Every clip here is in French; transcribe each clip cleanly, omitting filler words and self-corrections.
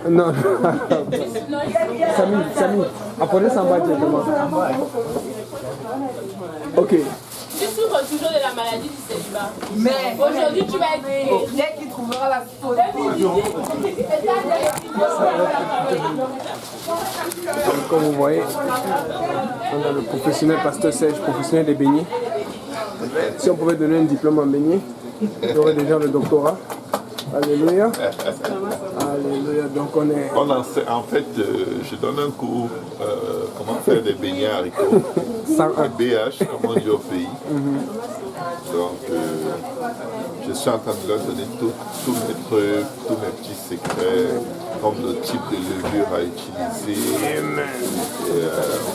Non. Samy, apprenez ça en bas directement. Ok. Tu souffres toujours de la maladie du célibat. Mais aujourd'hui, tu vas être. Dès qu'il trouvera la solution. Comme vous voyez, on a le professionnel pasteur Serge, professionnel des beignets. Si on pouvait donner un diplôme en beignet, il y aurait déjà le doctorat. Alléluia. Alléluia. Donc on est. En fait, je donne un cours comment faire des beignets haricots. BH, comme on dit au pays. Donc je suis en train de leur donner tous mes trucs, tous mes petits secrets, comme le type de levure à utiliser.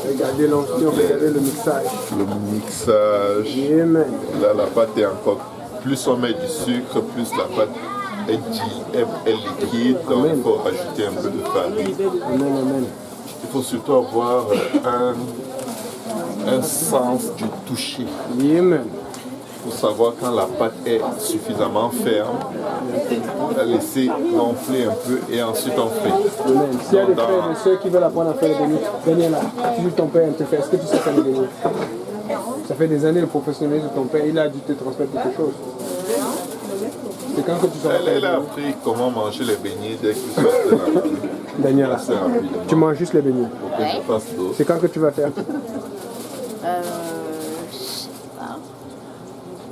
Regardez l'onction, regardez le mixage. Le mixage. Là, la pâte est encore. Plus on met du sucre, plus la pâte est liquide, donc il faut ajouter un peu de farine. Amen. Il faut surtout avoir un sens du toucher. Amen. Pour savoir quand la pâte est suffisamment ferme, la laisser gonfler un peu et ensuite on fait. Amen. S'il y a des frères et ceux qui veulent apprendre à faire les beignets, Daniela, toujours ton père te fait. Est-ce que tu sais faire les beignets? Ça fait des années le professionnalisme de ton père, il a dû te transmettre quelque chose. C'est quand que tu sauras faire. Elle a appris comment manger les beignets dès que tu sortes de la vie. Daniela, tu manges juste les beignets. C'est quand que tu vas faire? Je sais pas.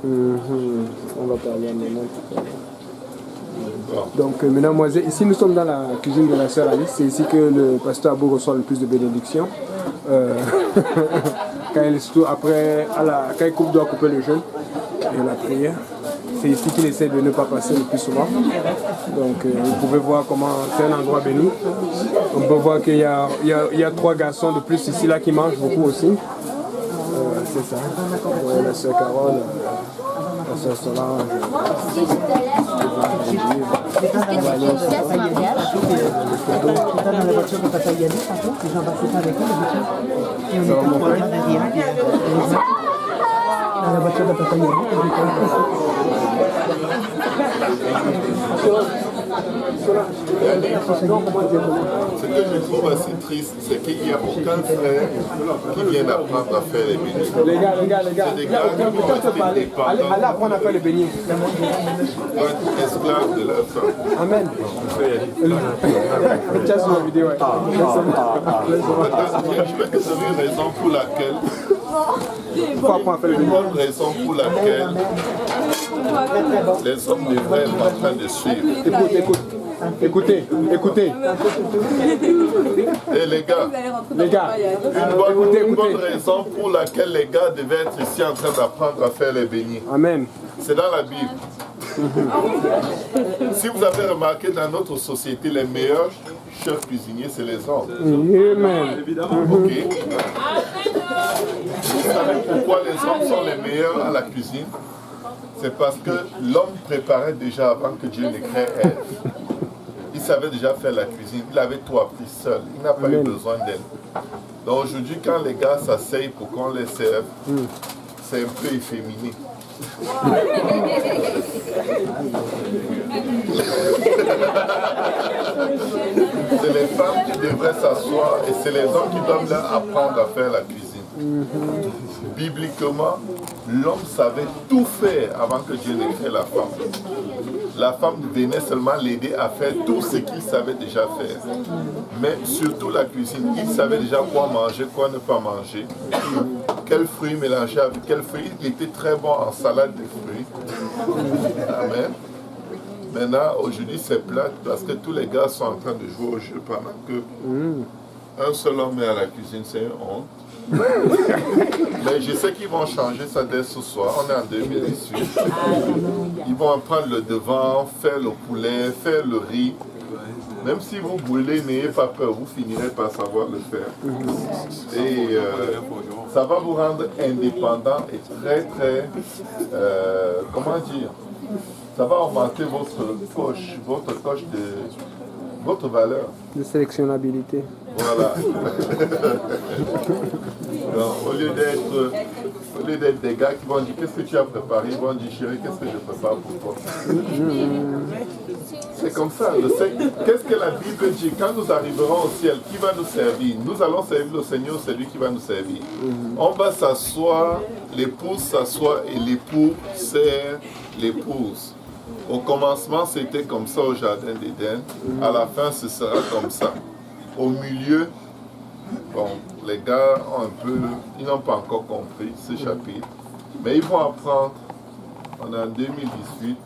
On va parler maintenant. Donc, mesdames, ici nous sommes dans la cuisine de la sœur Alice. C'est ici que le pasteur Abou reçoit le plus de bénédictions. Quand il doit couper le jeûne et la prière. C'est ici qu'il essaie de ne pas passer le plus souvent. Donc vous pouvez voir comment c'est un endroit béni. On peut voir qu'il y a 3 garçons de plus ici là qui mangent beaucoup aussi. C'est ça. Ouais, la sœur Carole, la sœur Solange. Dans la voiture de Papa Yannick, par contre, les gens passaient pas avec eux, et on était en train derrière. Dans la voiture de Papa Yannick, on était Ce que je trouve assez triste, c'est qu'il n'y a aucun frère qui vient d'apprendre à faire les beignets. Les gars. C'est des gars qui vont rester dépendants. Allez apprendre à faire les beignets. Ils vont être esclaves de leur femme. Amen. Tiens sur la vidéo. Je vais te donner une raison pour laquelle. Une bonne raison pour laquelle les hommes devraient être en train de suivre. Écoutez. Et les gars, une bonne raison pour laquelle les gars devaient être ici en train d'apprendre à faire les beignets. Amen. C'est dans la Bible. Si vous avez remarqué dans notre société, les meilleurs chefs cuisiniers, c'est les hommes. Amen. Ok. Vous savez pourquoi les hommes sont les meilleurs à la cuisine? C'est parce que l'homme préparait déjà avant que Dieu ne crée Ève. Il savait déjà faire la cuisine. Il avait tout appris seul. Il n'a pas eu besoin d'elle. Donc aujourd'hui, quand les gars s'asseyent pour qu'on les serve, c'est un peu efféminé. C'est les femmes qui devraient s'asseoir et c'est les hommes qui doivent leur apprendre à faire la cuisine. Bibliquement, l'homme savait tout faire avant que Dieu ne crée la femme. La femme venait seulement l'aider à faire tout ce qu'il savait déjà faire. Mais surtout la cuisine, il savait déjà quoi manger, quoi ne pas manger. Quels fruits mélanger avec quels fruits. Il était très bon en salade de fruits. Amen. Maintenant, aujourd'hui, c'est plat parce que tous les gars sont en train de jouer au jeu pendant que un seul homme est à la cuisine, c'est une honte. Mais je sais qu'ils vont changer ça dès ce soir. On est en 2018. Ils vont prendre le devant, faire le poulet, faire le riz. Même si vous brûlez, n'ayez pas peur, vous finirez par savoir le faire. Et ça va vous rendre indépendant et très, comment dire, ça va augmenter votre coche de votre valeur. De sélectionnabilité. Voilà. Donc, au lieu d'être lieu d'être des gars qui vont dire qu'est-ce que tu as préparé, ils vont dire chérie, qu'est-ce que je prépare pour toi. C'est comme ça. Qu'est-ce que la Bible dit? Quand nous arriverons au ciel, qui va nous servir? Nous allons servir le Seigneur, c'est lui qui va nous servir. On va s'asseoir, l'épouse s'assoit et l'époux sert l'épouse. Au commencement, c'était comme ça au jardin d'Éden. À la fin, ce sera comme ça. Au milieu, bon, les gars ont un peu, ils n'ont pas encore compris ce chapitre, mais ils vont apprendre. On est en 2018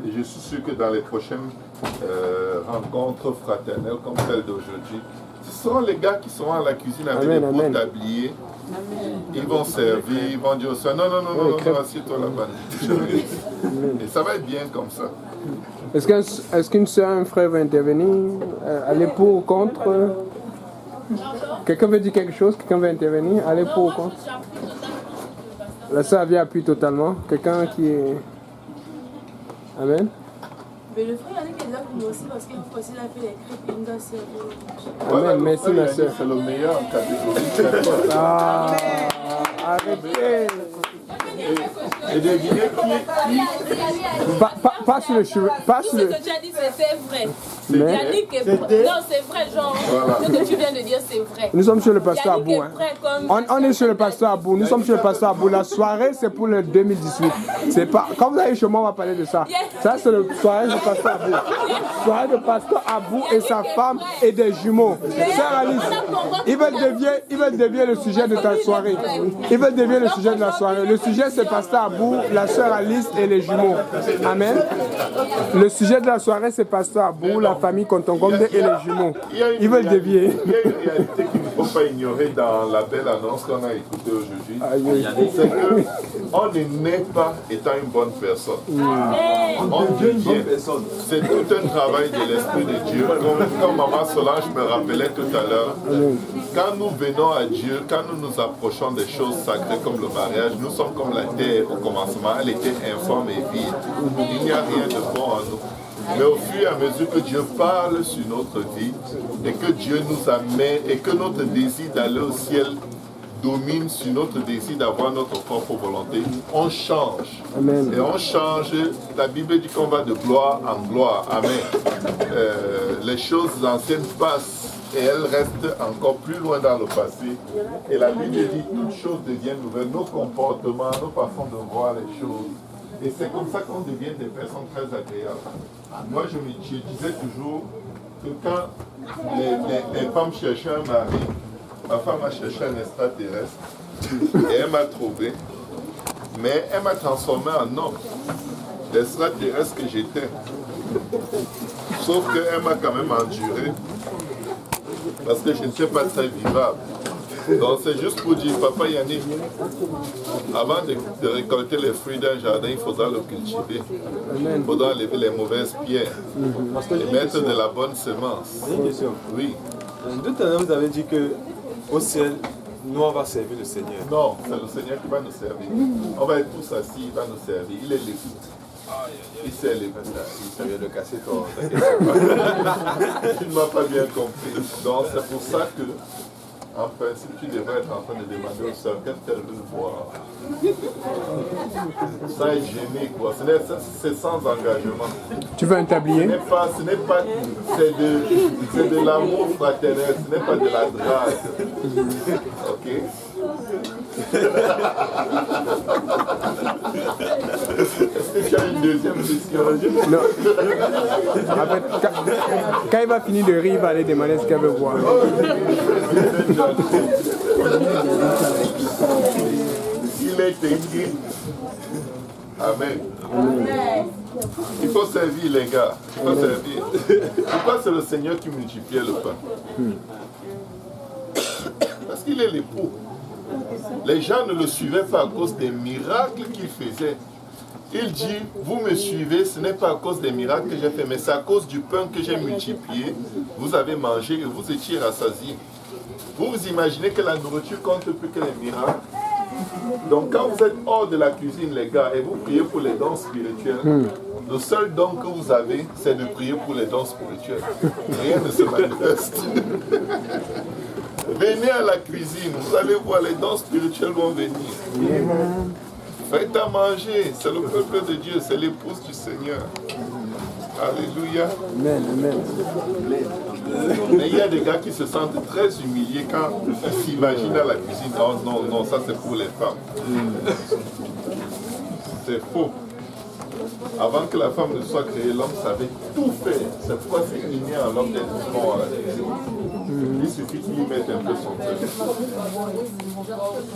et je suis sûr que dans les prochaines rencontres fraternelles comme celle d'aujourd'hui, ce seront les gars qui seront à la cuisine avec des pots tabliers. Ils vont servir, ils vont dire au soir, non, assieds-toi là-bas. Et ça va être bien comme ça. Est-ce qu'une soeur, un frère va intervenir? Aller pour ou contre? Quelqu'un veut dire quelque chose? Quelqu'un veut intervenir? Aller pour ou contre? La soeur vient appuyer totalement. Quelqu'un qui est... Amen. Mais le frère a dit qu'il est là pour nous aussi parce qu'il faut aussi la faire les crêpes et il doit servir. Amen, merci ma soeur. C'est le meilleur en catégorie. Ah, arrêtez. Et devinez qui Pas sur le cheveu. Pas Tout sur ce le... que tu as dit, c'était vrai. Mais- Il a dit que... Non, c'est vrai, genre, ce que tu viens de dire, c'est vrai. Nous sommes sur le pasteur Il a dit Abou. que Hein. frère comme... On est sur le pasteur Abou. Nous sommes sur le pasteur Abou. La soirée, c'est pour le 2018. C'est pas... Quand vous allez chez moi, on va parler de ça. Ça, c'est le soirée du pasteur Abou. Soirée de pasteur Abou et sa femme et des jumeaux. Sœur Alice, ils veulent dévier le sujet de ta soirée. Ils veulent dévier le sujet de la soirée. Le sujet, c'est pasteur Abou, la sœur Alice et les jumeaux. Amen. Le sujet de la soirée, c'est pasteur Abou, la famille Kontongonde et les jumeaux. Ils veulent dévier. Il y a une réalité qu'il ne faut pas ignorer dans la belle annonce qu'on a écoutée aujourd'hui. C'est qu'on ne naît pas étant une bonne personne. On devient. C'est tout un travail de l'Esprit de Dieu. Comme Maman Solange me rappelait tout à l'heure, quand nous venons à Dieu, quand nous nous approchons des choses sacrées comme le mariage, nous sommes comme la terre au commencement. Elle était informe et vide. Il n'y a rien de bon en nous. Mais au fur et à mesure que Dieu parle sur notre vie et que Dieu nous amène et que notre désir d'aller au ciel domine sur notre désir d'avoir notre propre volonté, on change. Amen. Et on change. La Bible dit qu'on va de gloire en gloire. Amen. Les choses anciennes passent et elles restent encore plus loin dans le passé. Et la Bible dit toutes choses deviennent nouvelles. Nos comportements, nos façons de voir les choses. Et c'est comme ça qu'on devient des personnes très agréables. Moi, je disais toujours que quand les femmes cherchaient un mari, ma femme a cherché un extraterrestre et elle m'a trouvé, mais elle m'a transformé en homme. L'extraterrestre que j'étais. Sauf qu'elle m'a quand même enduré parce que je ne suis pas très vivable. Donc c'est juste pour dire, papa Yannick, avant de récolter les fruits d'un jardin, il faudra le cultiver. Il faudra enlever les mauvaises pierres et mettre de la bonne semence. Oui. Tout à l'heure, vous avez dit qu'au ciel, nous, on va servir le Seigneur. Non, c'est le Seigneur qui va nous servir. On va être tous assis, il va nous servir. Il est l'écoute. Il sait l'écoute. Ça vient de casser ton... Tu ne m'as pas bien compris. Donc c'est pour ça que, en principe, tu devrais être en train de demander aux sœurs qu'est-ce qu'elles veulent boire. Ça est gêné, quoi. C'est sans engagement. Tu veux un tablier? C'est de l'amour fraternel, ce n'est pas de la drague. Ok? Est-ce que tu as une deuxième question? Non. En fait, quand il va finir de rire, il va aller demander ce qu'elle veut boire. Il est écrit. Amen. Il faut servir les gars. Il faut servir. Pourquoi c'est le Seigneur qui multipliait le pain? Parce qu'il est l'époux. Les gens ne le suivaient pas à cause des miracles qu'il faisait. Il dit, vous me suivez, ce n'est pas à cause des miracles que j'ai fait, mais c'est à cause du pain que j'ai multiplié. Vous avez mangé et vous étiez rassasiés. Vous vous imaginez que la nourriture compte plus que les miracles? Donc quand vous êtes hors de la cuisine, les gars, et vous priez pour les dons spirituels, le seul don que vous avez, c'est de prier pour les dons spirituels. Rien ne se manifeste. Venez à la cuisine, vous allez voir, les dons spirituels vont venir. Faites à manger, c'est le peuple de Dieu, c'est l'épouse du Seigneur. Alléluia. Amen, amen. Mais il y a des gars qui se sentent très humiliés quand ils s'imaginent à la cuisine. Oh non, non, ça c'est pour les femmes. C'est faux. Avant que la femme ne soit créée, l'homme savait tout faire. C'est pourquoi c'est inné à l'homme d'être bon à la cuisine. Il suffit qu'il y mette un peu son cœur.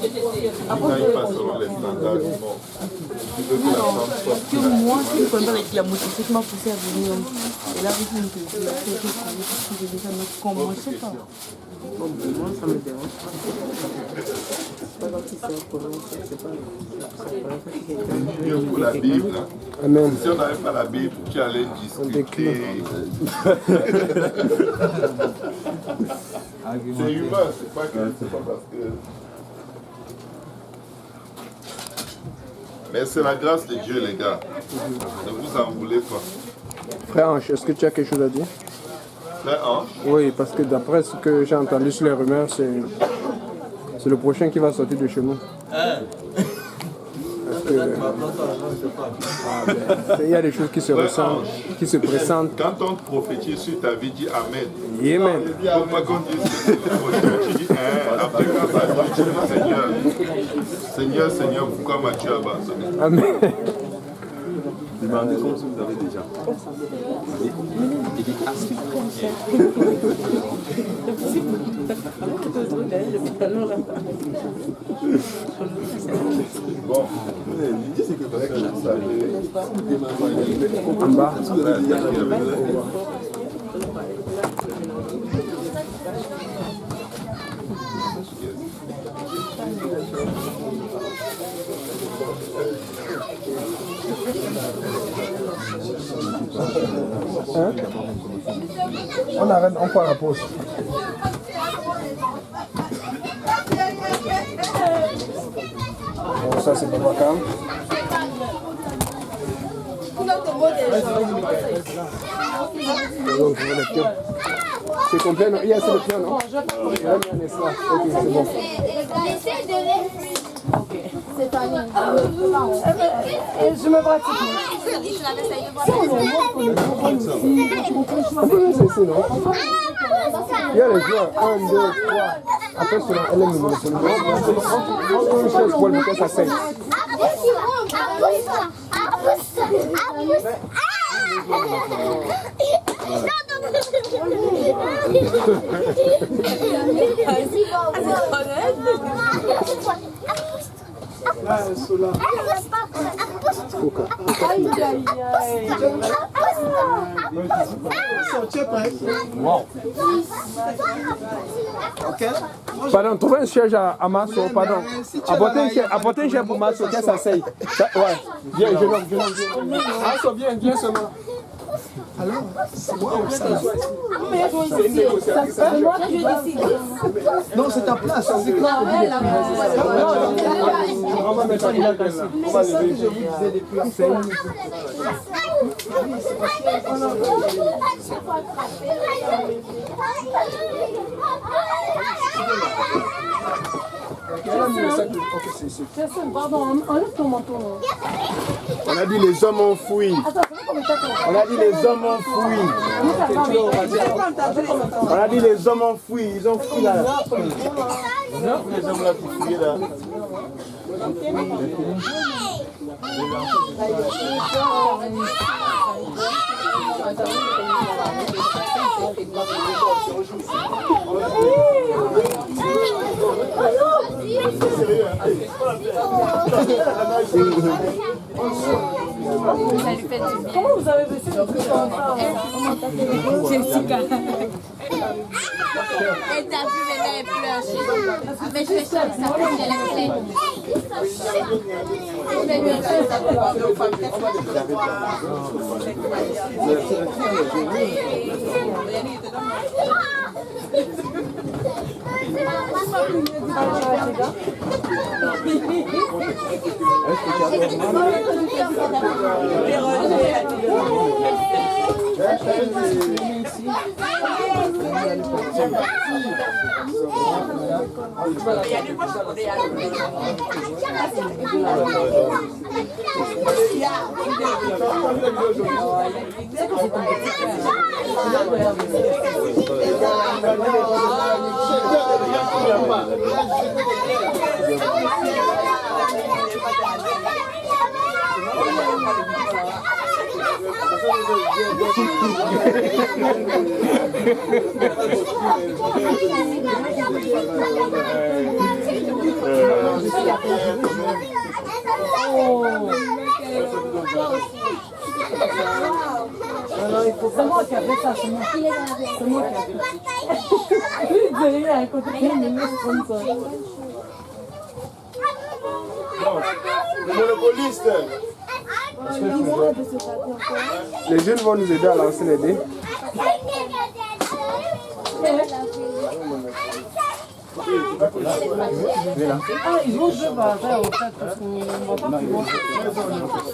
Il n'aille pas selon les standards du monde. Il veut que la femme soit Que moi, ce qui me connaît avec la motivation qui m'a poussé à venir. Et là, vous me dites que j'ai déjà notre comment, je sais pas. Bon, moi, ça me dérange pas. C'est pas grave si c'est comment, c'est pas Dieu pour la Bible. Amen. Si on n'avait pas la Bible, tu allais discuter. C'est humain, c'est pas parce que. Mais c'est la grâce de Dieu, les gars. Ne vous en voulez pas. Frère Ange, est-ce que tu as quelque chose à dire? Frère Ange? Oui, parce que d'après ce que j'ai entendu sur les rumeurs, c'est le prochain qui va sortir de chez nous. Il y a des choses qui se ressentent, qui se pressentent. Quand on prophétise sur ta vie, dis Amen. Amen. Faut pas qu'on dise que tu dis après quand ça dit, tu dis Seigneur, Seigneur, pourquoi m'as-tu abandonné? Amen. Demandez comme si vous avez déjà. Bon, l'idée c'est que vous savez, En bas. Hein? On arrête, on prend la pause. Bon, ça c'est pas calme. C'est complet, non? Il y a assez de pieds, non? Ok, c'est bon. Je me pratique. On peut laisser ici, non? Il y a les joueurs. 1, 2, 3. Après, sur elle aime le monopole. On peut une chaise pour le mettre, ça saigne. Pardon, trouvez un siège à Masso, pardon. Apportez un siège pour Masso, qu'elle s'asseye. Ouais, viens, je nomme. Masso, viens seulement. Alors, non, c'est ta place. On va mettre ça. On va lever. Je vous disais depuis. Pardon, enlève ton manteau. On a dit les hommes ont fui. On a dit les hommes ont fui. On a dit les hommes ont fui. Ils ont fui là. Les hommes là qui fuient là. Comment vous avez baissé le truc comme ça? Jessica. Elle t'a vu, mais elle pleure. Mais je fais ça, ça fait la clé. C'est moi qui a fait ça, c'est moi. C'est moi qui a fait ça. Lui, il devait aller à côté de lui, mais comme ça. Le monopoliste. Les jeunes vont nous aider à lancer les dés. Ah, ils vont jouer par terre au fait parce qu'on va pas pouvoir.